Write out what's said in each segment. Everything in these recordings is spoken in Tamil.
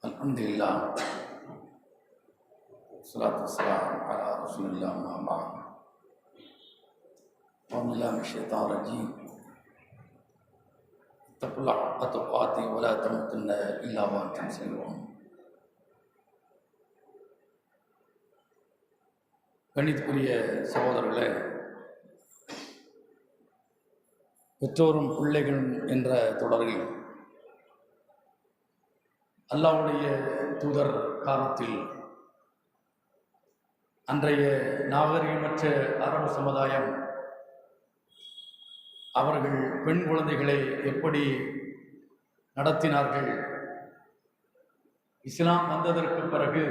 Alhamdulillah, salatu wassalam ala rasulillah amma ba'd. A'udzu billahi minasyaitonir rajim. Ittaqullaha haqqa tuqatih wa la tamutunna illa wa antum muslimun. கணிதக்குரிய சகோதரர்களே, பெற்றோரும் பிள்ளைகளும் என்ற தொடரில் அல்லாஹ்வுடைய தூதர் காலத்தில் அன்றைய நாகரிகமற்ற அரபு சமுதாயம் அவர்கள் பெண் குழந்தைகளை எப்படி நடத்தினார்கள், இஸ்லாம் வந்ததற்கு பிறகு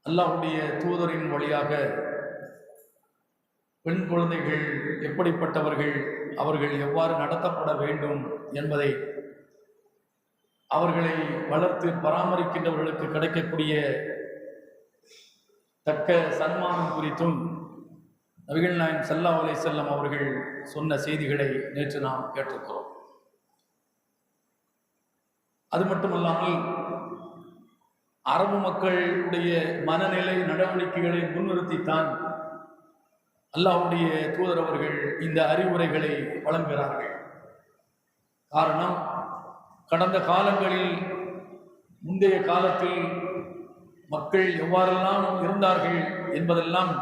அல்லாஹ்வுடைய தூதரின் வழியாக பெண் குழந்தைகள் எப்படிப்பட்டவர்கள், அவர்கள் எவ்வாறு நடத்தப்பட வேண்டும் என்பதை, அவர்களை வளர்த்து பராமரிக்கின்றவர்களுக்கு கிடைக்கக்கூடிய தக்க சன்மானம் குறித்தும் நபிகள் நாயகம் ஸல்லல்லாஹு அலைஹி வஸல்லம் அவர்கள் சொன்ன செய்திகளை நேற்று நாம் கேட்டிருக்கிறோம். அது மட்டுமல்லாமல் அரபு மக்களுடைய மனநிலை நடவடிக்கைகளை முன்னிறுத்தித்தான் அல்லாஹ்வுடைய தூதர் அவர்கள் இந்த அறிவுரைகளை வழங்குகிறார்கள். காரணம், கடந்த காலங்களில், முந்தைய காலத்தில் மக்கள் எவ்வாறெல்லாம் இருந்தார்கள் என்பதெல்லாம்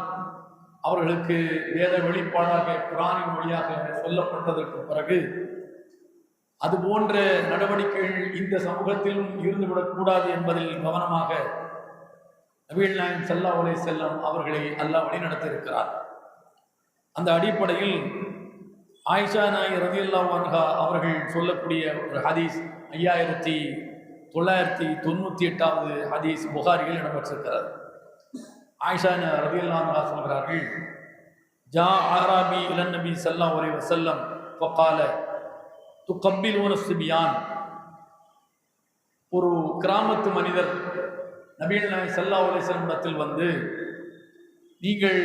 அவர்களுக்கு வேத வெளிப்பாடாக குர்ஆனின் வழியாக சொல்லப்பட்டதற்கு பிறகு அதுபோன்ற நடவடிக்கைகள் இந்த சமூகத்திலும் இருந்துவிடக்கூடாது என்பதில் கவனமாக நபிகள் நாயகம் ஸல்லல்லாஹு அலைஹி வஸல்லம் அவர்களை அல்லாஹ் வழிநடத்தியிருக்கிறார். அந்த அடிப்படையில் ஆயிஷா நாயகி ரலியல்லாஹு அன்ஹா அவர்கள் சொல்லக்கூடிய ஒரு ஹதீஸ் 5998வது ஹதீஸ் புகாரியில் இடம்பெற்றிருக்கிறது. ஆயிஷா ரலியல்லாஹு அன்ஹா சொல்கிறார்கள், ஜா ஆராபி இலன் நபி ஸல்லல்லாஹு அலைஹி வஸல்லம் ஃபகால துகப்பிலூன ஸிபியான். ஒரு கிராமத்து மனிதர் நபிகள் நாயகம் ஸல்லல்லாஹு அலைஹி வஸல்லம் இடத்தில் வந்து, நீங்கள்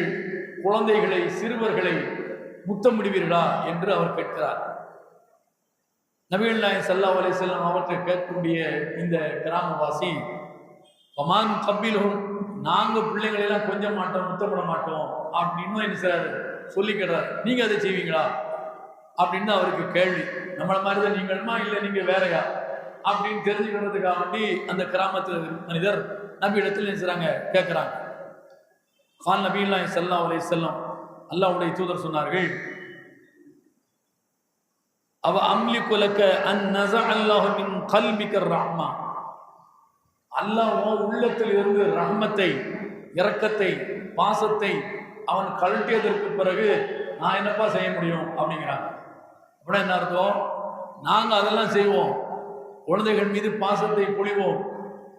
குழந்தைகளை, சிறுவர்களை முத்தமிடுவீர்களா என்று அவர் கேட்கிறார். நபிகள் நாயகம் ஸல்லல்லாஹு அலைஹி வஸல்லம் அவற்றை கேட்கக்கூடிய இந்த கிராமவாசி, வமான் கப்பிலும், நாங்கள் பிள்ளைங்களை எல்லாம் கொஞ்சம் மாட்டோம், முத்தமிட மாட்டோம் அப்படின்னு என்ன சார் சொல்லி கேட்டார். நீங்க அதை செய்வீங்களா அப்படின்னு அவருக்கு கேள்வி. நம்மள மாதிரி தான் நீங்களுமா இல்லை நீங்க வேறையா அப்படின்னு தெரிஞ்சுக்கிறதுக்காக வேண்டி அந்த கிராமத்து மனிதர் நபி இடத்துல என்ன செய்றாங்க, கேட்கிறாங்க. கான் நபிகள் நாயகம் ஸல்லல்லாஹு அலைஹி வஸல்லம் அல்லாஹ்வுடைய தூதர் சொன்னார்கள், அவ அம்லிகு லக அன் நஸஅல்லாஹு மின் கல்பிக ரஹ்மா. அல்லாஹ் உள்ளத்தில் இருந்து ரஹ்மத்தை, இரக்கத்தை, பாசத்தை அவன் கழட்டியதற்கு பிறகு நான் என்னப்பா செய்ய முடியும் அப்படிங்கிறாங்க. அப்படின்னா என்ன அர்த்தம்? நாங்கள் அதெல்லாம் செய்வோம், குழந்தைகள் மீது பாசத்தை பொழிவோம்,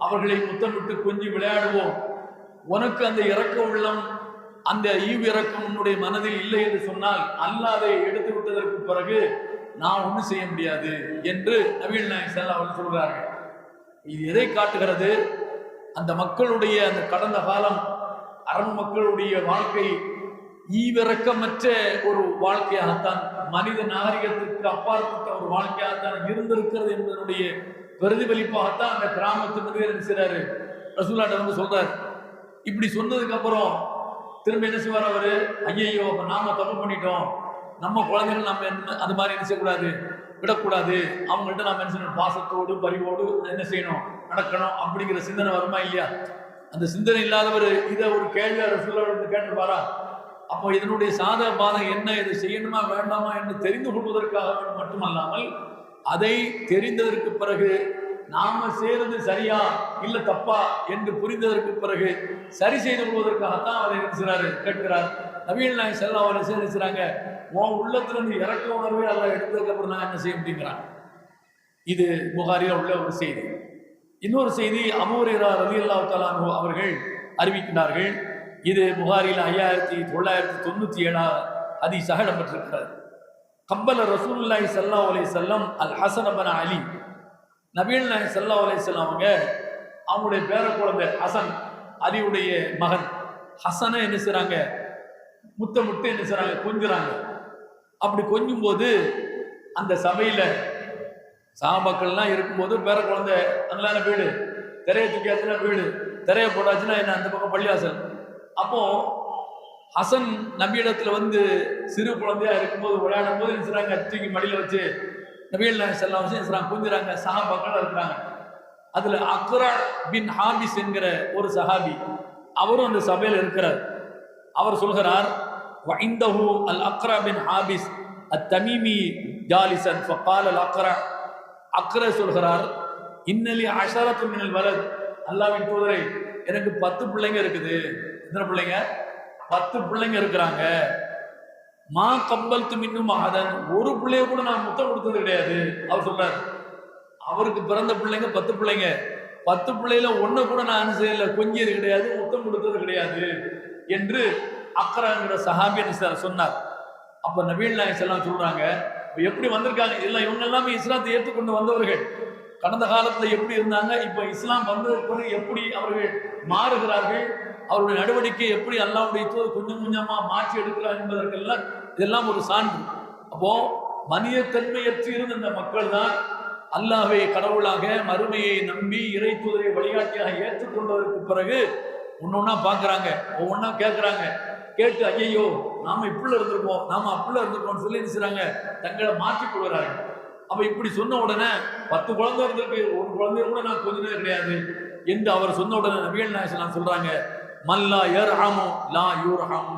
அவர்களை முத்தமிட்டு கொஞ்சி விளையாடுவோம். உனக்கு அந்த இரக்க உள்ளம், அந்த ஈவு இரக்கம் உன்னுடைய மனதில் இல்லை என்று சொன்னால் அல்லாஹ் அதை எடுத்து விட்டதற்கு பிறகு நான் ஒன்றும் செய்ய முடியாது என்று நபிகள் நாயகம் ஸல்லல்லாஹு அலைஹி வஸல்லம் சொல்கிறார்கள். இது எதை காட்டுகிறது? அந்த மக்களுடைய அந்த கடந்த காலம், அரபு மக்களுடைய வாழ்க்கை ஈவிரக்கமற்ற ஒரு வாழ்க்கையாகத்தான், மனித நாகரிகத்திற்கு அப்பாற்பட்ட ஒரு வாழ்க்கையாகத்தான் இருந்திருக்கிறது என்பதனுடைய பிரதிபலிப்பாகத்தான் அந்த கிராமத்து மனிதர் என்ன செய்றாரு, ரசூலுல்லாஹ் வந்து சொல்றாரு. இப்படி சொன்னதுக்கு அப்புறம் திரும்ப என்ன செய்வார் அவரு, ஐயையோ அப்ப நாம தப்பு பண்ணிட்டோம், நம்ம குழந்தைகள் நம்ம அது மாதிரி என்ன செய்யக்கூடாது, விடக்கூடாது, அவங்கள்ட்ட நம்ம என்ன செய்யணும், பாசத்தோடு பரிவோடு என்ன செய்யணும், நடக்கணும் அப்படிங்கிற சிந்தனை வருமா இல்லையா? அந்த சிந்தனை இல்லாதவர் இதை ஒரு கேள்வியா ரசூலுல்லாஹ் கேட்டிருப்பாரா? அப்போ இதனுடைய சாதக பாதகம் என்ன, இதை செய்யணுமா வேண்டாமா என்று தெரிந்து கொள்வதற்காக மட்டுமல்லாமல், அதை தெரிந்ததற்கு பிறகு நாம செய்யறது சரியா இல்ல தப்பா என்று புரிந்ததற்கு பிறகு சரி செய்து கொள்வதற்காகத்தான் அவர் என்ன செய்றாரு, கேட்கிறார். நபிகள் நாயகம் ஸல்லல்லாஹு அலைஹி வஸல்லம் என்ன செய்றாங்க, உன் உள்ளத்துல இருந்து இறக்க உணர்வே அல்லாஹ் எடுத்ததுக்கு அப்புறம் நான் என்ன செய்ய முடியுங்கிறாங்க. இது புகாரில உள்ள ஒரு செய்தி. இன்னொரு செய்தி அபூ ஹுரைரா ரலியல்லாஹு தஆலா அன்ஹு அவர்கள் அறிவிக்கிறார்கள். இது புகாரில் 5997 ஹதீஸாக இடம்பெற்றிருக்கிறது. கப்பல ரசூலுல்லாஹி ஸல்லல்லாஹு அலைஹி வஸல்லம் அல் ஹஸன் இப்னு அலி. நபிகள் நாயகம் ஸல்லல்லாஹு அலைஹி வஸல்லம் அவங்களுடைய பேர குழந்தை ஹசன், அலியுடைய மகன் ஹசனை என்ன செய்றாங்க, முத்தமிட்டு என்ன செய்றாங்க, கொஞ்சுறாங்க. அப்படி கொஞ்சும் போது அந்த சபையில சஹாபாக்கள்லாம் இருக்கும்போது பேர குழந்தை அங்கலான வீடு, திரையை தூக்கியாச்சுன்னா வீடு, திரையை போட்டாச்சுன்னா என்ன அந்த பக்கம் பள்ளிவாசல். அப்போ ஹசன் நபியிடத்துல வந்து சிறு குழந்தையா இருக்கும்போது விளையாடும் போது நினைச்சாங்க, தூக்கி மடியில வச்சு நபிகள் நாயகம் வச்சு குஞ்சுறாங்க. சஹாபாக்கள் இருக்கிறாங்க. அதுல அக்ரா பின் ஹாபிஸ் என்கிற ஒரு சஹாபி, அவரும் அந்த சபையில் இருக்கிறார். அவர் சொல்கிறார், வஇந்தஹு அல் அக்ரா பின் ஹாபிஸ் அத்தமீமி ஜாலிசன் ஃபகால அல் அக்ரா. அக்ரா சொல்கிறார், இன்னலி அஷரத்து மினல் வலத், அல்லாஹ்வின் தூதரே எனக்கு 10 பிள்ளைங்க இருக்குது. எத்தனை பிள்ளைங்க? 10 பிள்ளைங்க இருக்கிறாங்க. மா கம்பல்து மின்னும் மகதன், ஒரு பிள்ளைய கூட நான் முத்தம் கொடுத்தது கிடையாது. அவர் சொல்றாரு, அவருக்கு பிறந்த பிள்ளைங்க 10 பிள்ளைங்க, 10 பிள்ளையில ஒண்ணு கூட நான் செய்யல, கொஞ்சியது கிடையாது, முத்தம் கொடுத்தது கிடையாது என்று அக்ராங்கிற சஹாபி சொன்னார். அப்ப நபிகள் நாயகம் ஸல்லல்லாஹு சொல்றாங்க, எப்படி வந்திருக்காங்க எல்லாம், இவங்க எல்லாமே இஸ்லாத்தை ஏற்றுக்கொண்டு வந்தவர்கள். கடந்த காலத்துல எப்படி இருந்தாங்க, இப்ப இஸ்லாம் வந்ததற்கு எப்படி அவர்கள் மாறுகிறார்கள், அவருடைய நடவடிக்கை எப்படி அல்லாஹ்வுடைய தூதர் கொஞ்சம் கொஞ்சமா மாற்றி எடுக்கிறார் என்பதற்கெல்லாம் இதெல்லாம் ஒரு சான்று. அப்போ மனிதத்தன்மையற்று இருந்த இந்த மக்கள் தான் அல்லாஹ்வை கடவுளாக, மறுமையை நம்பி இறை தூதரை வழிகாட்டியாக ஏற்றுக்கொண்டதற்கு பிறகு ஒன்னொன்னா பாக்குறாங்க, ஒவ்வொன்னா கேட்கிறாங்க. கேட்டு ஐயையோ நாம இப்படி இருந்திருக்கோம், நாம அப்படி இருந்திருக்கோம்னு சொல்லி நினைச்சாங்க, தங்களை மாற்றிக் கொள்கிறார்கள். அப்ப இப்படி சொன்ன உடனே 10 குழந்தை இருந்திருக்கு, ஒரு குழந்தைய கூட நான் கொஞ்சம் கிடையாது என்று அவர் சொன்ன உடனே நபிகள் நாயகம் சொல்றாங்க, மல்லா யர்ஹமு லா யுர்ஹம்.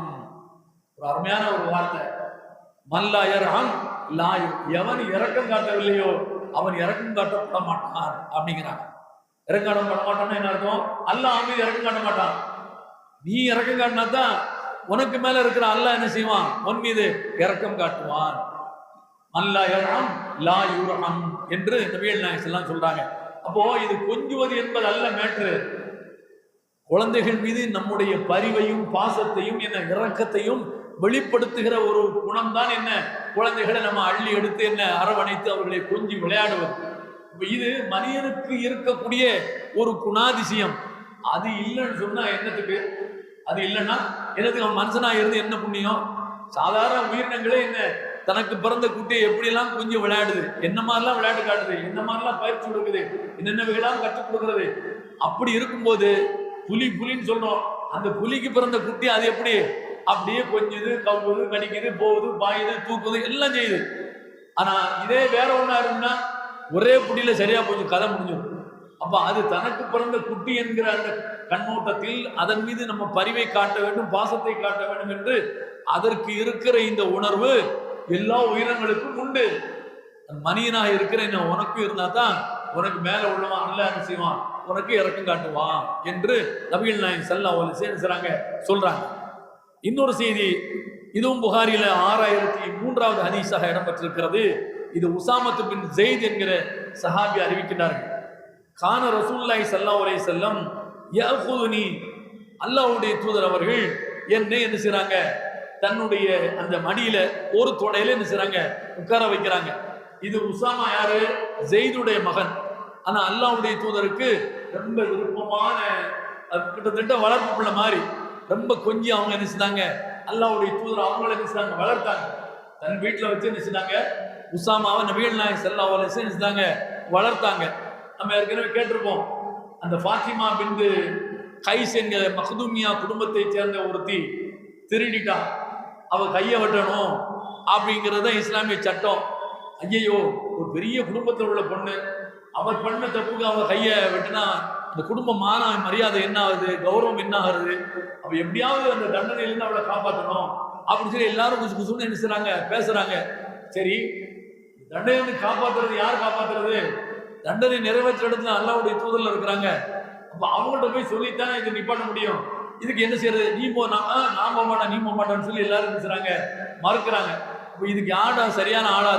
ஒரு அருமையான ஒரு வார்த்தை, மல்லா யர்ஹம் லா யுர், எவன் இரக்கம் காட்டவில்லையோ அவன் இரக்கம் காட்டப்பட மாட்டான் அப்படிங்கிறாங்க. இரக்கம் காட்டப்பட மாட்டான்னு என்ன அர்த்தம்? அல்லாஹ் மீது இரக்கம் காட்ட மாட்டான். நீ இரக்கம் காட்டினா தான் உனக்கு மேல இருக்கிற அல்லாஹ் என்ன செய்வான், உன் மீது இரக்கம் காட்டுவான். அல்லா யர்ஹம் லா யுர்ஹம் என்று நபிகள் நாயகம் எல்லாம் சொல்றாங்க. அப்போ இது கொஞ்சுவது என்பது அல்ல மேட்ரு. குழந்தைகள் மீது நம்முடைய பரிவையும் பாசத்தையும் என்ன இரக்கத்தையும் வெளிப்படுத்துகிற ஒரு குணம் தான் என்ன, குழந்தைகளை நம்ம அள்ளி எடுத்து என்ன அரவணைத்து அவர்களை கொஞ்சி விளையாடுவது. இது மனிதனுக்கு இருக்கக்கூடிய ஒரு குணாதிசயம். அது இல்லைன்னு சொன்னா என்னத்துக்கு? அது இல்லைன்னா என்னத்துக்கு? அவன் மனுஷனா இருந்து என்ன புண்ணியம்? சாதாரண உயிரினங்களே என்ன தனக்கு பிறந்த குட்டியை எப்படியெல்லாம் கொஞ்சம் விளையாடுது, என்ன மாதிரிலாம் விளையாட்டு காட்டுது, என்ன மாதிரிலாம் பயிற்சி கொடுக்குது, என்னென்னவைகளாம் கற்றுக் கொடுக்குறது. அப்படி இருக்கும்போது புலி புலின்னு சொல்றோம், அந்த புலிக்கு பிறந்த குட்டி அது எப்படி அப்படியே கொஞ்சது, கவுது, கடிக்குது, போகுது, பாயுது, தூக்குது, எல்லாம் செய்யுது. ஆனா இதே வேற ஒண்ணா இருந்தா ஒரே புடியில சரியா போச்சு, கதை முடிஞ்சிடும். அப்ப அது தனக்கு பிறந்த குட்டி என்கிற அந்த கண்ணோட்டத்தில் அதன் மீது நம்ம பரிவை காட்ட வேண்டும், பாசத்தை காட்ட வேண்டும் என்று அதற்கு இருக்கிற இந்த உணர்வு எல்லா உயிரினங்களுக்கும் உண்டு. மனிதனாக இருக்கிற உனக்கும் இருந்தா தான் உனக்கு மேல உள்ளவன் அல்லாஹ் செய்வான், உனக்கு இரக்கம் காட்டுவான் என்று நபிகள் நாயகம் ஸல்லல்லாஹு அலைஹி வஸல்லம் சொல்றாங்க. இன்னொரு செய்தி, இதுவும் புகாரில 6003வது ஹதீஸாக இடம்பெற்றிருக்கிறது. இது உசாமத்து பின் ஸெய்த் என்கிற சஹாபி அறிவிக்கின்றார்கள். கான ரசூலுல்லாஹி ஸல்லல்லாஹு அலைஹி வஸல்லம் யஅഖுதுனி, அல்லாஹ்வுடைய தூதர் அவர்கள் என்னை என்ன செய்றாங்க, தன்னுடைய அந்த மடியில ஒரு தொடையில என்ன செய்றாங்க, உட்கார வைக்கிறாங்க. இது உசாமா யாரு? ஸெய்துடைய மகன். ஆனா அல்லாஹ்வுடைய தூதருக்கு ரொம்ப விருப்பமான, கிட்டத்தட்ட வளர்ப்பு பிள்ளை மாதிரி ரொம்ப கொஞ்சம் அவங்க என்ன செய்தாங்க, அல்லாஹ்வுடைய தூதர் அவங்கள என்ன செய்தாங்க, வளர்த்தாங்க. தன் வீட்டுல வச்சு என்ன செய்தாங்க, உசாமாவை நபிகள் நாயகம் ஸல்லல்லாஹு அலைஹி வஸல்லம் என்ன செய்தாங்க, வளர்த்தாங்க. நம்ம ஏற்கனவே கேட்டிருப்போம், அந்த ஃபாத்திமா பின்த் கைஸ் என்கிற மக்தூமியா குடும்பத்தை சேர்ந்த ஒருத்தி திருடிட்டா, அவ கையை வெட்டணும் அப்படிங்கிறத இஸ்லாமிய சட்டம். ஐயையோ, ஒரு பெரிய குடும்பத்தில் உள்ள பொண்ணு, அவர் பண்ண தப்புக்கு அவ கையை வெட்டினா அந்த குடும்ப மான மரியாதை என்ன ஆகுது, கௌரவம் என்ன ஆகுது, அவ எப்படியாவது அந்த தண்டனையிலிருந்து அவளை காப்பாற்றணும் அப்படின்னு சொல்லி எல்லாரும் குசு குசுன்னு என்ன செய்றாங்க, பேசுறாங்க. சரி, தண்டனை காப்பாற்றுறது யார் காப்பாற்றுறது? தண்டனை நிறைவேற்ற இடத்துல அல்லாஹ்வுடைய தூதர்ல இருக்கிறாங்க. அப்ப அவங்கள்ட்ட போய் சொல்லித்தானே இதை நிப்பாட்ட முடியும். இதுக்கு என்ன செய்யறது? நீ போ, நான் போக மாட்டேன், நீ போக மாட்டேன்னு சொல்லி எல்லாரும் பேசுறாங்க, மறுக்கிறாங்க. அப்ப இதுக்கு யாரா சரியான ஆளா,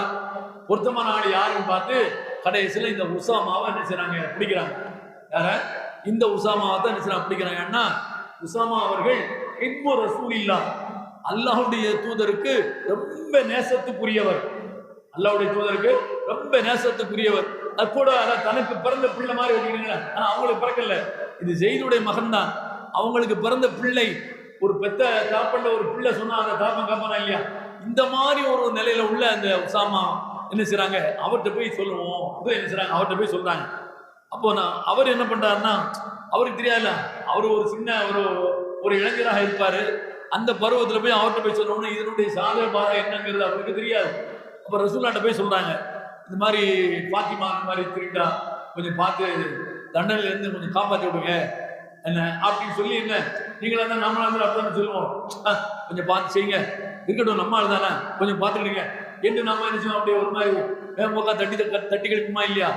பொருத்தமான ஆள் யாருன்னு பார்த்து கடைசியில் இந்த உசாமாவை என்ன செய்றாங்க, பிடிக்கிறாங்க. யார? இந்த உசாமாவை தான் என்ன செய்றாங்க, பிடிக்கிறாங்கன்னா உசாமா அவர்கள் ஹிப்பு ரசூலில்லாஹ், அல்லாஹ்வுடைய தூதருக்கு ரொம்ப நேசத்துக்குரியவர். அல்லாஹ்வுடைய தூதருக்கு ரொம்ப நேசத்துக்குரியவர். அது கூட தனக்கு பிறந்த பிள்ளை மாதிரி வச்சுக்கிறீங்களா, ஆனா அவங்களுக்கு பிறக்கல. இது ஸெய்துடைய மகன் தான். அவங்களுக்கு பிறந்த பிள்ளை, ஒரு பெத்த தாப்பண்ட ஒரு பிள்ளை சொன்னா அந்த தாப்பன் காப்பானா இல்லையா, இந்த மாதிரி ஒரு நிலையில உள்ள அந்த உசாமா என்ன செய்றாங்க, அவர்கிட்ட போய் சொல்லுவோம். என்ன செய்றாங்க, அவர்கிட்ட போய் சொல்றாங்க. அப்போ அவர் என்ன பண்றாருன்னா, அவருக்கு தெரியாதுல்ல, அவர் ஒரு சின்ன ஒரு இளைஞராக இருப்பாரு. அந்த பருவத்தில் போய் அவர்கிட்ட போய் சொல்லணும், இதனுடைய சாதக பாதகம் என்னங்கிறது அவருக்கு தெரியாது. அப்போ ரசூலுல்லாஹ்ட்ட போய் சொல்றாங்க, இந்த மாதிரி பாத்திமா இந்த மாதிரி திருட்டா, கொஞ்சம் பார்த்து தண்டனையிலேருந்து கொஞ்சம் காப்பாற்றி விடுங்க என்ன அப்படின்னு சொல்லி, என்ன நீங்களா தான் நம்மளா இருந்தாலும் அப்படிதான் சொல்லுவோம், கொஞ்சம் பார்த்து செய்யுங்க, இருக்கட்டும் நம்ம ஆள் தானே, கொஞ்சம் பார்த்துக்கிடுங்க என்று நம்ம என்ன செய்வோம், அப்படியே ஒரு மாதிரி வேகமாக தட்டி கழிக்குமா இல்லையா?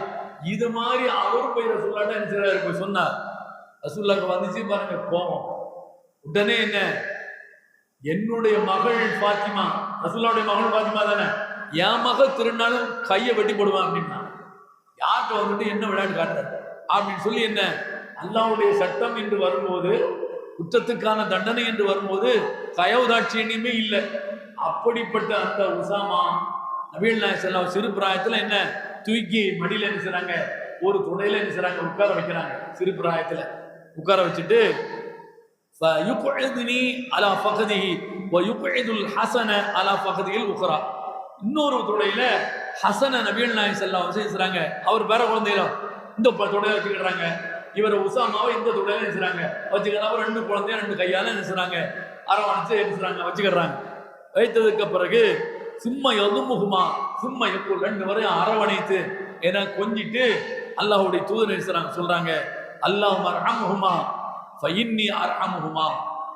இது மாதிரி அவர் போய் ரசூலுல்லாஹ்ட்ட என்ன செய்றாரு, போய் சொன்னார். ரசூலுல்லாஹ்க்கு வந்துச்சு பாருங்க கோபம். உடனே என்ன, என்னுடைய மகள் பாத்திமா, ரசூலுல்லாஹ்வுடைய மகள் பாத்திமா தானே, என் மகள் திருநாளும் கையை வெட்டி போடுவான் அப்படின்னா, யார்கிட்ட வந்துட்டு என்ன விளையாட்டு காட்டுறாரு அப்படின்னு சொல்லி, என்ன அல்லாஹ்வுடைய சட்டம் என்று வரும்போது, குற்றத்துக்கான தண்டனை என்று வரும்போது தயவுதாட்சியமே இல்லை. அப்படிப்பட்ட அந்த உசாமா நபிகள் நாயகம் ஸல்லல்லாஹு அலைஹி வஸல்லம் சிறு பிராயத்தில் என்ன தூக்கி மடியில் என்ன செய்றாங்க, ஒரு துணையில என்ன செய்றாங்க, உட்கார வைக்கிறாங்க. சிறு பிராயத்தில் உட்கார வச்சுட்டு, فَيُقْعِدُنِي عَلَى فَخْذِهِ وَيُقْعِدُ الْحَسَنَ عَلى فَخْذِهِ الْأُخْرَى. இன்னொரு துடையில ஹசன நபிகள் நாயகம் ஸல்லல்லாஹு அலைஹி வஸல்லம் செய்றாங்க. அவர் பேர குழந்தையில இந்த துடையில வச்சுக்கிறாங்க. இவர் உசாமாவை இந்த துடையில நினைச்சாங்க வச்சுக்கிறாங்க. ரெண்டு குழந்தைய ரெண்டு கையால நினைச்சாங்க, அரவணைச்சு நினைச்சாங்க, வச்சுக்கிறாங்க. வைத்ததுக்கு பிறகு சும்மா எதுமுகுமா சும்மா எப்போ ரெண்டு வரையும் அரவணைத்து என கொஞ்சிட்டு அல்லாஹ்வுடைய தூதர் நினைச்சாங்க, சொல்றாங்க, அல்லாஹும்ம அர்ஹம்ஹுமா ஃபஇன்னி அர்ஹம்ஹுமா.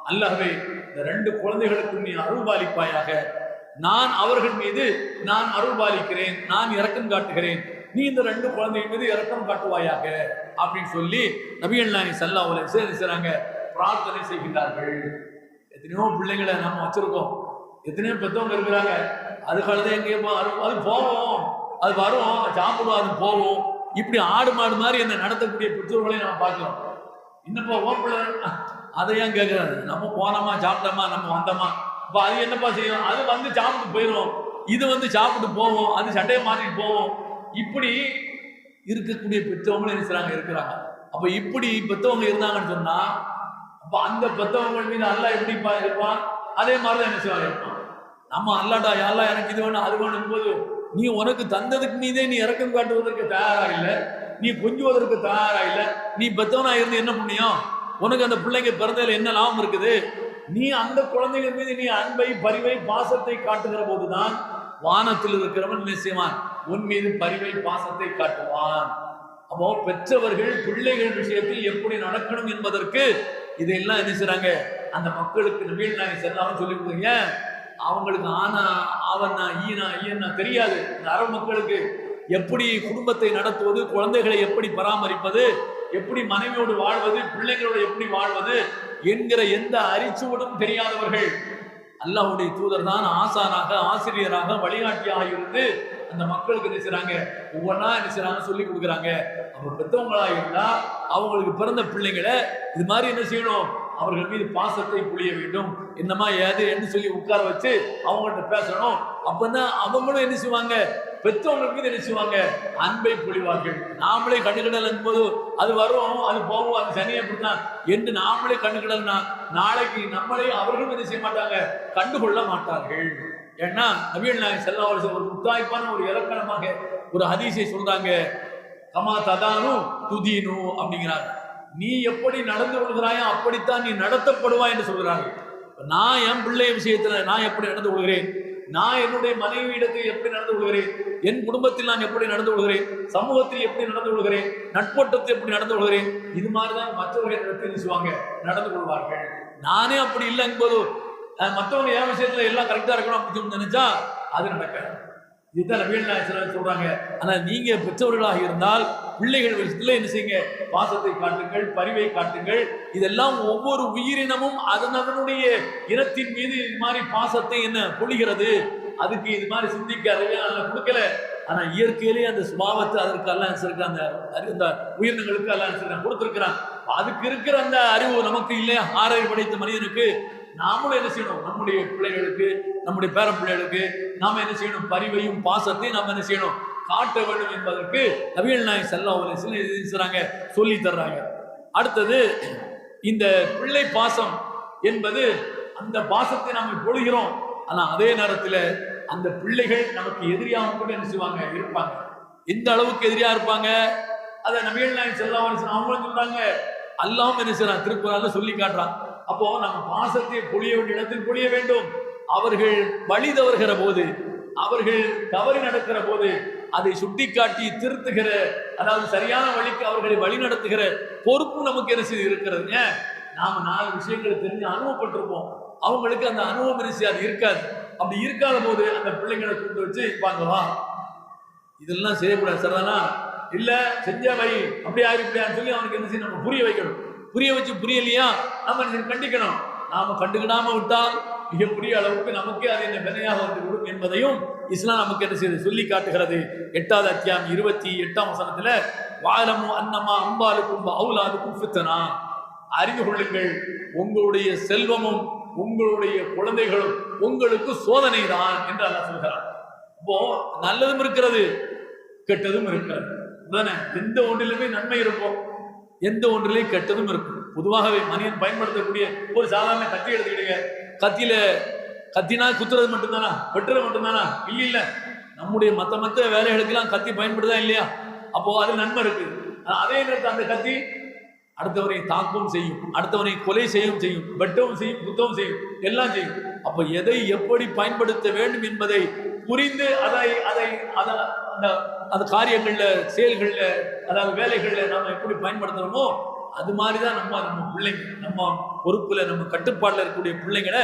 அல்லாஹ்வே, இந்த ரெண்டு குழந்தைகளுக்கும் நீ அருள்பாலிப்பாயாக, நான் அவர்கள் மீது நான் அருள்பாலிக்கிறேன், நான் இரக்கம் காட்டுகிறேன், நீ இந்த ரெண்டு குழந்தைகள் மீது இரக்கம் காட்டுவாயாக அப்படின்னு சொல்லி நபிகள் நாயகம் ஸல்லல்லாஹு அலைஹி வஸல்லம் செய்றாங்க, பிரார்த்தனை செய்கிறார்கள். எத்தனையோ பிள்ளைங்களை நாம வச்சிருக்கோம், எத்தனையோ பெற்றவங்க இருக்கிறாங்க, அது கழுத எங்கே அது போவோம், அது வரும், சாப்பிடுவோம், அது போவோம். இப்படி ஆடு மாடு மாதிரி என்ன நடத்தக்கூடிய பெற்றோர்களை நம்ம பார்க்கிறோம். என்னப்பா ஓப்பிள்ள அதை ஏன் கேட்கறாரு, நம்ம போனோமா சாப்பிட்டோமா நம்ம வந்தோமா, அப்ப அது என்னப்பா செய்யும், அது வந்து சாப்பிட்டு போயிடும், இது வந்து சாப்பிட்டு போவோம், அது சட்டையை மாற்றிட்டு போவோம். இப்படி இருக்கக்கூடிய பெற்றவங்களும் இருக்கிறாங்க. அப்ப இப்படி பெற்றவங்க இருந்தாங்கன்னு சொன்னா, அப்ப அந்த பெற்றவங்க மீது அல்லாஹ் எப்படி இருப்பான், அதே மாதிரிதான் என்ன செய்வாங்க இருப்பான். நம்ம அல்லாடா யாரெல்லாம் எனக்கு இது வேணும் அது வேணும் போது, நீ உனக்கு தந்ததுக்கு மீதே நீ இறக்கம் காட்டுவதற்கு தயாரா இல்லை, நீ கொஞ்சுவதற்கு தயாரா இல்லை, நீ பெத்தவனா இருந்து என்ன புண்ணியம், உனக்கு அந்த பிள்ளைங்க பிறந்ததுல என்ன லாபம் இருக்குது? நீ அந்த குழந்தைகள் மீது நீ அன்பை பரிவை பாசத்தை காட்டுகிற போதுதான் வானத்தில் இருக்கிறவன் என்ன செய்வான், உன் மீது பரிவை பாசத்தை காட்டுவான். அப்போ பெற்றவர்கள் பிள்ளைகள் விஷயத்தில் எப்படி நடக்கணும் என்பதற்கு இதெல்லாம் என்ன செய்றாங்க, அந்த மக்களுக்கு நபிகள் நாயகம் ஸல்லல்லாஹு அலைஹி வஸல்லம் சொல்லி கொடுங்க. அவங்களுக்கு ஆனா ஆவன்னா ஈனா ஈயன்னா தெரியாது. இந்த அரபு மக்களுக்கு எப்படி குடும்பத்தை நடத்துவது, குழந்தைகளை எப்படி பராமரிப்பது, எப்படி மனைவியோடு வாழ்வது, பிள்ளைகளோடு எப்படி வாழ்வது என்கிற எந்த அரிச்சுவடும் தெரியாதவர்கள். அல்லாஹ்வுடைய தூதர் தான் ஆசானாக, ஆசிரியராக, வழிகாட்டியாக இருந்து அந்த மக்களுக்கு என்ன செய்றாங்க, ஒவ்வொன்றா என்ன செய்றாங்க சொல்லி கொடுக்குறாங்க. அவங்க பெற்றவங்களா இருந்தா அவங்களுக்கு பிறந்த பிள்ளைங்களை இது மாதிரி என்ன செய்யணும், அவர்கள் மீது பாசத்தை புளிய வேண்டும், என்னமா ஏது என்று சொல்லி உட்கார வச்சு அவங்கள்ட்ட பேசணும். அப்பதான் அவங்களும் என்ன செய்வாங்க, பெற்றவங்களுக்கு மீது என்ன செய்வாங்க, அன்பை பொழிவார்கள். நாமளே கண்டுக்கிடல் போது அது வரும், அது போகும், அது சனியை அப்படித்தான் என்று நாமளே கண்டுக்கிடல்னா நாளைக்கு நம்மளே அவர்களும் என்ன செய்ய மாட்டாங்க, கண்டுகொள்ள மாட்டார்கள். ஏன்னா நபிகள் நாயகம் ஸல்லல்லாஹு அலைஹி வஸல்லம் ஒரு முத்தாய்ப்பான ஒரு இலக்கணமாக ஒரு ஹதீஸை சொல்றாங்க, கமா ததானு துதீனு அப்படிங்கிறாங்க. நீ எப்படி நடந்து கொள்கிறாயோ அப்படித்தான் நீ நடத்தப்படுவாய் என்று சொல்கிறார்கள். நான் என் பிள்ளை விஷயத்துல நான் எப்படி நடந்து கொள்கிறேன், நான் என்னுடைய மனைவி இடத்தில் எப்படி நடந்து கொள்கிறேன், என் குடும்பத்தில் நான் எப்படி நடந்து கொள்கிறேன், சமூகத்தில் எப்படி நடந்து கொள்கிறேன், நட்போட்டத்தில் எப்படி நடந்து கொள்கிறேன், இது மாதிரிதான் மற்றவர்கள் இடத்தில் நினைச்சுவாங்க நடந்து கொள்வார்கள். நானே அப்படி இல்லை என்பது மற்றவங்க என் விஷயத்துல எல்லாம் கரெக்டா இருக்கணும் அப்படின்னு நினைச்சா அது நடக்காது. இதுதான் நபிகள் நாயகம் ஸல்லல்லாஹு அலைஹி வஸல்லம் சொல்றாங்க. ஆனா நீங்க பெற்றவர்களாக இருந்தால் பிள்ளைகள் விஷயத்துல என்ன செய்யுங்க, பாசத்தை காட்டுங்கள், பரிவை காட்டுங்கள். இதெல்லாம் ஒவ்வொரு உயிரினமும் அதனுடைய இனத்தின் மீது இது மாதிரி பாசத்தை என்ன பொழிகிறது. அதுக்கு இது மாதிரி சிந்திக்க அறிவே அல்ல கொடுக்கல. ஆனா இயற்கையிலேயே அந்த சுபாவத்தை அதற்கு எல்லாம் அந்த உயிரினங்களுக்கு எல்லாம் கொடுத்திருக்கிறான். அதுக்கு இருக்கிற அந்த அறிவு நமக்கு இல்லையா, ஆறறிவு படைத்த மனிதனுக்கு நாமளும் என்ன செய்யணும், நம்முடைய பிள்ளைகளுக்கு, நம்முடைய பேர பிள்ளைகளுக்கு நாம என்ன செய்யணும், பரிவையும் பாசத்தையும் நாம என்ன செய்யணும், காட்ட வேண்டும் என்பதற்கு நபிகள் நாயகம் ஸல்லல்லாஹு அலைஹி வஸல்லம் சொல்லி தர்றாங்க. அடுத்தது இந்த பிள்ளை பாசம் என்பது, அந்த பாசத்தை நாம பொழிகிறோம். ஆனா அதே நேரத்தில் அந்த பிள்ளைகள் நமக்கு எதிரியாக கூட என்ன செய்வாங்க இருப்பாங்க. எந்த அளவுக்கு எதிரியா இருப்பாங்க அதை நபிகள் நாயகம் ஸல்லல்லாஹு அலைஹி வஸல்லம் அவங்களும் சொல்றாங்க, அல்லாஹ்வும் என்ன செய்றான் திருக்குறான்ல சொல்லி காட்டுறான். அப்போ நம்ம பாசத்தை பொழிய வேண்டிய இடத்தில் பொழிய வேண்டும். அவர்கள் வழி தவறுகிற போது, அவர்கள் தவறி நடக்கிற போது அதை சுட்டிக்காட்டி திருத்துகிற, அதாவது சரியான வழிக்கு அவர்களை வழி நடத்துகிற பொறுப்பு நமக்கு என்ன செய்து இருக்கிறதுங்க. நாம 4 விஷயங்களை தெரிஞ்சு அனுபவப்பட்டிருப்போம், அவங்களுக்கு அந்த அனுபவம் என்ன அது இருக்காது. அப்படி இருக்காத போது அந்த பிள்ளைங்களை கூப்பிட்டு வச்சு வாங்கவா இதெல்லாம் செய்யக்கூடாது சரிதானா, இல்ல செஞ்ச வை அப்படியா இப்படியான்னு சொல்லி அவனுக்கு என்ன செய்யணும், நம்ம புரிய வைக்கணும். புரிய வச்சு புரியலையா நம்ம கண்டிக்கணும். நாம கண்டுக்கிடாம விட்டால் மிகப்பெரிய அளவுக்கு நமக்கே அது என்ன வினையாக வந்து விடும் என்பதையும் இஸ்லாம் நமக்கு என்ன செய்து சொல்லி காட்டுகிறது. 8வது அத்தியாயம் 28ஆம் வசனத்துல வாலமு அன்னமா அம்பாலுக்கும் அவுலாதுக்கும் ஃபித்னா, அறிந்து கொள்ளுங்கள் உங்களுடைய செல்வமும் உங்களுடைய குழந்தைகளும் உங்களுக்கு சோதனை தான் என்று அல்லாஹ் சொல்கிறார். அப்போ நல்லதும் இருக்கிறது கெட்டதும் இருக்கிறது. எந்த ஒன்றிலுமே நன்மை இருக்கும், எந்த ஒன்றிலையும் கெட்டதும் இருக்கும். பொதுவாகவே மனிதன் பயன்படுத்தக்கூடிய ஒரு சாதாரண கத்தி எடுத்துக்கிட்டீங்க, கத்தியில கத்தினா குத்துறது மட்டும்தானா, வெட்டுறது மட்டும்தானா? இல்ல, நம்முடைய மற்ற வேலைகளுக்கெல்லாம் கத்தி பயன்படுதா இல்லையா? அப்போ அது நன்மை இருக்கு. அதே நேரத்தில் அந்த கத்தி அடுத்தவரை தாக்கவும் செய்யும், அடுத்தவரை கொலை செய்யும், வெட்டவும் செய்யும், குத்தவும் செய்யும், எல்லாம் செய்யும். அப்ப எதை எப்படி பயன்படுத்த வேண்டும் என்பதை புரிந்து அந்த காரியங்கள்ல, செயல்கள்ல, அதாவது வேலைகள்ல நாம எப்படி பயன்படுத்துறோமோ அது மாதிரிதான் நம்ம பிள்ளைங்க, நம்ம பொறுப்புல, நம்ம கட்டுப்பாடுல இருக்கக்கூடிய பிள்ளைங்களை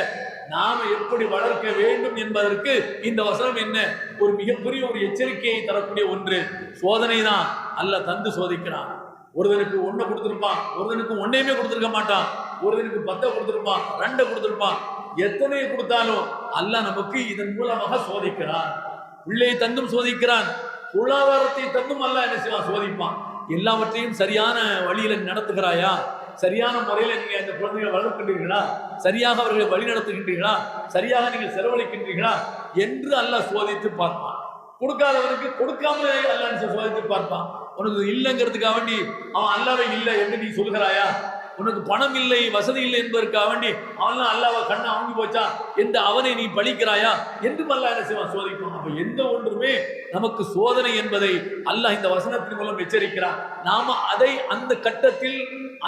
நாம எப்படி வளர்க்க வேண்டும் என்பதற்கு இந்த வசனம் என்ன ஒரு மிகப்பெரிய ஒரு எச்சரிக்கையை தரக்கூடிய ஒன்று. சோதனை தான், அல்லாஹ் தந்து சோதிக்கிறான். ஒருவனுக்கு 1 கொடுத்திருப்பான், ஒருவனுக்கு 1 கொடுத்திருக்க மாட்டான், ஒருவனுக்கு 10 கொடுத்திருப்பான், 2 கொடுத்திருப்பான். எத்தனை கொடுத்தாலும் அல்லாஹ் நமக்கு இதன் மூலமாக சோதிக்கிறான். பிள்ளையை தந்தும் சோதிக்கிறான், பொருளாதாரத்தை தந்தும் அல்லாஹ் என்ன செய்வான், சோதிப்பான். எல்லாவற்றையும் சரியான வழியில நடத்துகிறாயா, சரியான முறையில நீங்க அந்த குழந்தைகளை வளர்க்கின்றீர்களா, சரியாக அவர்களை வழி நடத்துகின்றீர்களா, சரியாக நீங்கள் செலவழிக்கின்றீர்களா என்று அல்லாஹ் சோதித்து பார்ப்பான். கொடுக்காதவனுக்கு கொடுக்காமலே அல்லாஹ் சோதித்து பார்ப்பான். உனக்கு இல்லைங்கிறதுக்காக வேண்டி அவன் அல்லாவே இல்லை என்று நீ சொல்கிறாயா, உனக்கு பணம் இல்லை வசதி இல்லை என்பதற்காக வேண்டி அவன்லாம் அல்லாஹ்வை கண்ணை வாங்கி போச்சா என்று அவனை நீ பழிக்கிறாயா என்று அல்லாஹ் என்ன செய்வான், சோதிப்பான். அப்ப எந்த ஒன்றுமே நமக்கு சோதனை என்பதை அல்லாஹ் இந்த வசனத்தின் மூலம் எச்சரிக்கிறான். நாம அதை அந்த கட்டத்தில்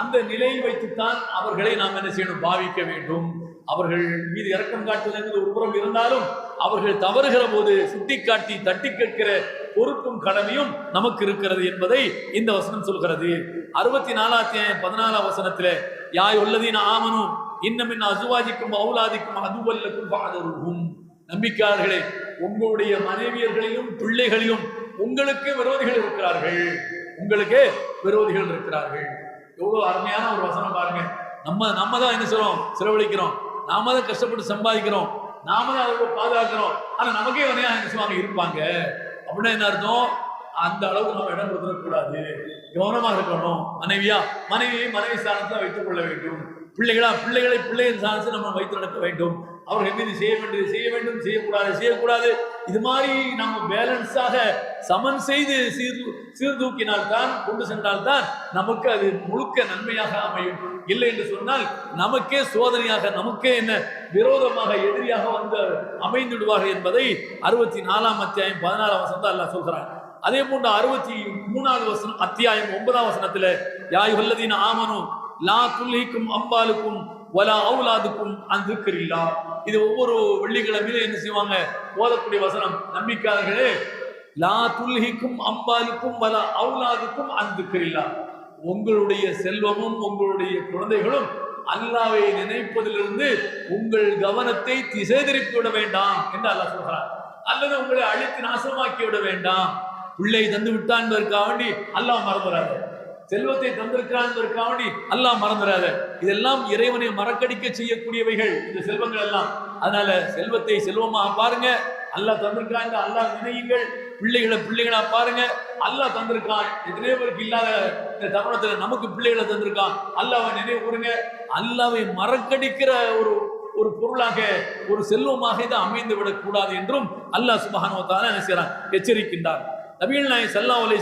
அந்த நிலையில் வைத்துத்தான் அவர்களை நாம் என்ன செய்யணும், பாவிக்க வேண்டும். அவர்கள் மீது இரக்கம் காட்டுவது என்பது ஒரு புறம் இருந்தாலும் அவர்கள் தவறுகிற போது சுட்டிக்காட்டி தட்டி கேட்கிற பொறுப்பும் கடமையும் நமக்கு இருக்கிறது என்பதை இந்த வசனம் சொல்கிறது. 64ஆம் அத்தியாயம் 14ஆம் வசனத்துல யாய் உள்ளதீன ஆமனும் இன்னமின் அசுவாஜிக்கும் அவுலாதிக்கும் அதுவல்லக்கும் பாதருகும், நம்பிக்கையாளர்களே உங்களுடைய மனைவியர்களிலும் பிள்ளைகளிலும் உங்களுக்கு விரோதிகள் இருக்கிறார்கள், உங்களுக்கு விரோதிகள் இருக்கிறார்கள். எவ்வளவு அருமையான ஒரு வசனம் பாருங்க. நம்ம தான் என்ன சொல்றோம், செலவழிக்கிறோம், நாம தான் கஷ்டப்பட்டு சம்பாதிக்கிறோம், நாம தான் அவர்களை பாதுகாக்கிறோம், ஆனா நமக்கே வினையாக என்ன செய்வாங்க இருப்பாங்க. அப்படின்னா என்ன அர்த்தம், அந்த அளவுக்கு நம்ம இடம் கொடுத்துடக்கூடாது, கவனமாக இருக்கணும். மனைவியை மனைவி ஸ்தானத்தில் வைத்துக் கொள்ள வேண்டும், பிள்ளைகளை ஸ்தானத்தில் நம்ம வைத்து நடக்க வேண்டும். அவர்கள் மீது செய்ய வேண்டியது செய்ய வேண்டும், செய்யக்கூடாது. இது மாதிரி நம்ம பேலன்ஸாக சமன் செய்து சீர்தூக்கினால்தான், கொண்டு சென்றால்தான் நமக்கு அது முழுக்க நன்மையாக அமையும். இல்லை என்று சொன்னால் நமக்கே சோதனையாக, நமக்கே என்ன விரோதமாக, எதிரியாக வந்து அமைந்து விடுவார்கள் என்பதை 64ஆம் அத்தியாயம் 14ஆம் வசனத்தில் அல்லாஹ் சொல்கிறார். அதே போன்று 63ஆவது அத்தியாயம் 9ஆம் வசனத்துல யாயுல்லதீன ஆமனு லா துல்ஹிக்கும் அம்பாலுக்கும் வலா அவுலாதுக்கும் அன் திக்ரில்லா, இது ஒவ்வொரு வெள்ளிக்கிழமையில என்ன செய்வாங்க ஓதக்கூடிய வசனம். நம்பிக்கையாளர்களே, லா துல்ஹிக்கும் அம்பாலுக்கும் வலா அவுலாதுக்கும் அன் திக்ரில்லா, உங்களுடைய செல்வமும் உங்களுடைய குழந்தைகளும் அல்லாஹ்வை நினைப்பதிலிருந்து உங்கள் கவனத்தை திசை திருப்பி விட வேண்டாம் என்று அல்லாஹ் சொல்கிறார். அல்லது உங்களை அழித்து நாசமாக்கி விட வேண்டாம். பிள்ளை தந்து விட்டான் என்பதற்காக வேண்டி அல்லாஹ் மறந்துடாது, செல்வத்தை தந்திருக்கிறான் என்பதற்காக வேண்டி அல்லாஹ் மறந்துடாது. இதெல்லாம் இறைவனை மறக்கடிக்க செய்யக்கூடியவைகள் இந்த செல்வங்கள் எல்லாம். அதனால செல்வத்தை செல்வமாக பாருங்க, அல்லாஹ் தந்திருக்காங்க, அல்லாஹ் நினையுங்கள். பிள்ளைகளா பாருங்க, அல்லாஹ் தந்திருக்கான். எத்தனையோ பேருக்கு இல்லாத இந்த தருணத்துல நமக்கு பிள்ளைகளை தந்திருக்கான், அல்லாஹ்வை நினைவு கூறுங்க. அல்லாஹ்வை மறக்கடிக்கிற ஒரு பொருளாக, ஒரு செல்வமாக இதை அமைந்து விடக்கூடாது என்றும் அல்லாஹ் சுப்ஹானஹு வ தஆலா என்ன செய்றான், எச்சரிக்கின்றார். நபிகள் நாயகம் ஸல்லல்லாஹு அலைஹி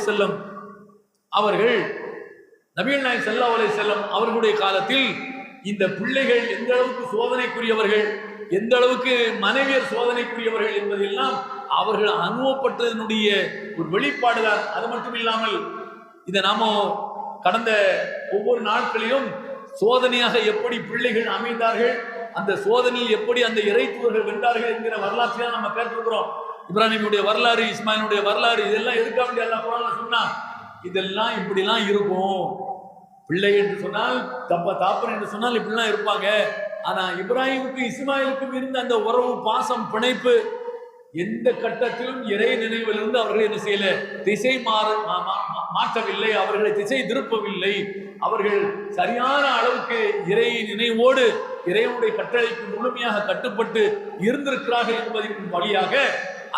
வஸல்லம் அவர்களுடைய காலத்தில் இந்த பிள்ளைகள் எந்த அளவுக்கு சோதனைக்குரியவர்கள், எந்த அளவுக்கு மனைவியர் சோதனைக்குரியவர்கள் என்பதெல்லாம் அவர்கள் அனுபவப்பட்டதனுடைய ஒரு வெளிப்பாடுதான். அது மட்டும் இல்லாமல் இதை நாம கடந்த ஒவ்வொரு நாட்களிலும் சோதனையாக எப்படி பிள்ளைகள் அமைந்தார்கள், அந்த சோதனையில் எப்படி அந்த இறைத்துவர்கள் வென்றார்கள் என்கிற வரலாற்றை நம்ம கேட்டிருக்கிறோம். இப்ராஹிமுடைய வரலாறு, இஸ்மாயிலுடைய வரலாறு, இதெல்லாம் எதுக்காக வேண்டிய அல்லாஹ் குர்ஆன்ல சொன்னா இதெல்லாம் இப்படிலாம் இருக்கும். பிள்ளை என்று சொன்னால் தாப்பன் என்று சொன்னால் இப்படிலாம் இருப்பாங்க. ஆனா இப்ராஹிமுக்கும் இஸ்மாயிலுக்கும் இருந்த அந்த உறவு, பாசம், பிணைப்பு எந்த கட்டத்திலும் இறை நினைவிலிருந்து அவர்கள் என்ன செய்யல, திசை மாற்றவில்லை, அவர்களை திசை திருப்பவில்லை. அவர்கள் சரியான அளவுக்கு இறை நினைவோடு இறைவனுடைய கட்டளைக்கு முழுமையாக கட்டுப்பட்டு இருந்திருக்கிறார்கள் என்பதன் வழியாக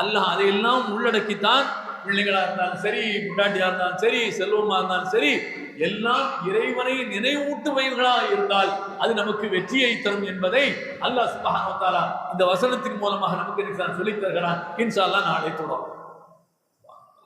அல்லாஹ் அதையெல்லாம் உள்ளடக்கித்தான் பிள்ளைகளா இருந்தாலும் சரி, முன்னாடியா இருந்தாலும் சரி, செல்வமா இருந்தாலும் சரி, எல்லாம் இறைவனை நினைவூட்டுவைகளாக இருந்தால் அது நமக்கு வெற்றியை தரும் என்பதை அல்லாஹ் சுப்ஹானஹு வ தஆலா இந்த வசனத்தின் மூலமாக நமக்கு சொல்லித் தருகிறான். இன்ஷா அல்லாஹ் நாளை தொடரும்.